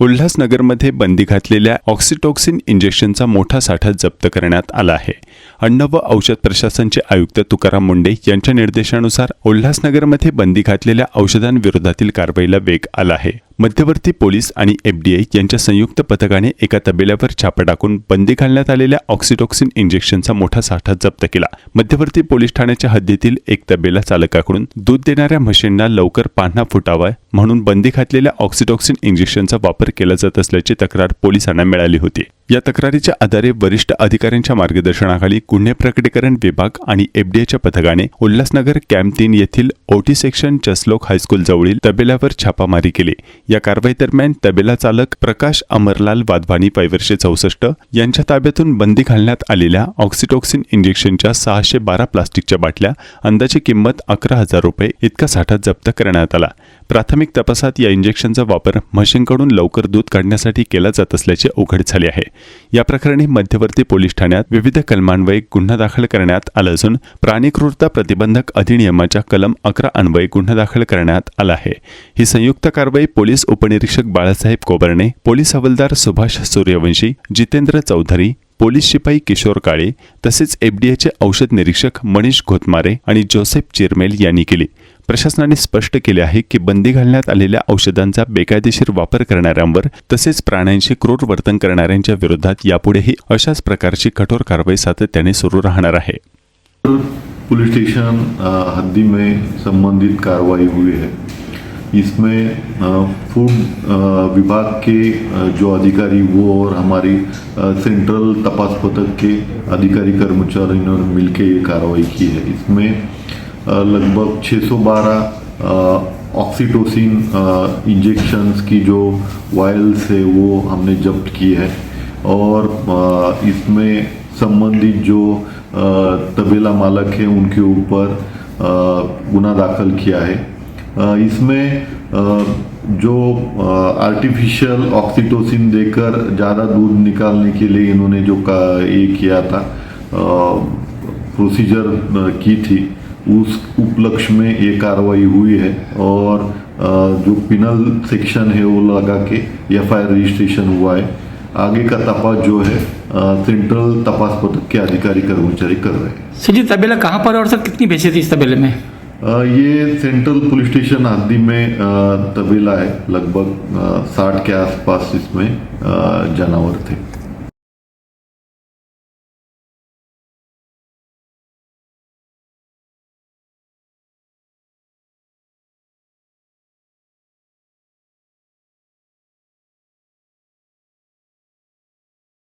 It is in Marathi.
उल्हासनगरमध्ये बंदी घातलेल्या ऑक्सिटोक्सिन इंजेक्शनचा मोठा साठा जप्त करण्यात आला आहे. अन्न व औषध प्रशासनचे आयुक्त तुकाराम मुंडे यांच्या निर्देशानुसार उल्हासनगरमध्ये बंदी घातलेल्या औषधांविरोधातील कारवाईला वेग आला आहे. मध्यवर्ती पोलीस आणि एफडीए यांच्या संयुक्त पथकाने एका तबेल्यावर छापा टाकून बंदी घालण्यात आलेल्या ऑक्सिटोक्सिन इंजेक्शनचा मोठा साठा जप्त केला. मध्यवर्ती पोलीस ठाण्याच्या हद्दीतील एक तबेला चालकाकडून दूध देणाऱ्या म्हशींना लवकर पान्हा फुटावा म्हणून बंदी घातलेल्या ऑक्सिटोक्सिन इंजेक्शनचा वापर केला जात असल्याची तक्रार पोलिसांना मिळाली होती. या तक्रारीच्या आधारे वरिष्ठ अधिकाऱ्यांच्या मार्गदर्शनाखाली गुन्हे प्रकटीकरण विभाग आणि एफडीएच्या पथकाने उल्हासनगर कॅम्प 3 येथील ओटी सेक्शन चसलोक हायस्कूल जवळील तबेल्यावर छापामारी केली. या कारवाई दरम्यान तबेला चालक प्रकाश अमरलाल वाधवानी वय 64 यांच्या ताब्यातून बंदी घालण्यात आलेल्या ऑक्सिटोक्सिन इंजेक्शनच्या 612 प्लास्टिकच्या बाटल्या अंदाजे किंमत 11,000 रुपये इतका साठा जप्त करण्यात आला. प्राथमिक तपासात या इंजेक्शनचा वापर म्हशींकडून लवकर दूध काढण्यासाठी केला जात असल्याचे उघड झाले आहे. या प्रकरणी मध्यवर्ती पोलीस ठाण्यात विविध कलमान्वये गुन्हा दाखल करण्यात आला असून प्राणी क्रूरता प्रतिबंधक अधिनियमाच्या कलम 11 अन्वये गुन्हा दाखल करण्यात आला आहे. ही संयुक्त कारवाई पोलीस उपनिरीक्षक बाळासाहेब कोबर्णे, पोलीस हवालदार सुभाष सूर्यवंशी, जितेंद्र चौधरी, पोलीस शिपाई किशोर काळे तसेच एफडीएचे औषध निरीक्षक मनीष घोतमारे आणि जोसेफ चिरमेल यांनी केली. प्रशासनाने स्पष्ट केले आहे की बंदी घालण्यात आलेल्या औषधांचा बेकायदेशीर वापर करणाऱ्यांवर तसेच प्राण्यांशी क्रूर वर्तन करणाऱ्यांच्या विरोधात यापुढेही अशाच प्रकारची कठोर कारवाई सातत्याने सुरू राहणार आहे. पुलिस स्टेशन हद्दी में संबंधित कार्रवाई हुई है. इसमें फूड विभाग के जो अधिकारी वो और हमारी सेंट्रल तपास पथक के अधिकारी कर्मचारियों ने मिलकर ये कार्रवाई की है. इसमें लगभग 612 ऑक्सीटोसिन इंजेक्शंस की जो वायल्स है वो हमने जब्त की है और इसमें संबंधित जो तबेला मालक है उनके ऊपर गुना दाखल किया है. इसमें जो आर्टिफिशियल ऑक्सीटोसिन देकर ज़्यादा दूध निकालने के लिए इन्होंने जो ये किया था प्रोसीजर की थी उस उपलक्ष्य में ये कार्रवाई हुई है और जो पिनल सेक्शन है वो लगा के एफआईआर रजिस्ट्रेशन हुआ है. आगे का तपास जो है सेंट्रल तपास पथक के अधिकारी कर्मचारी कर रहे हैं. सर जी तबेला कहाँ पर और सर कितनी भैंसें थी इस तबेले में? ये सेंट्रल पुलिस स्टेशन हद्दी में तबेला है. लगभग 60 के आसपास इसमें जानवर थे.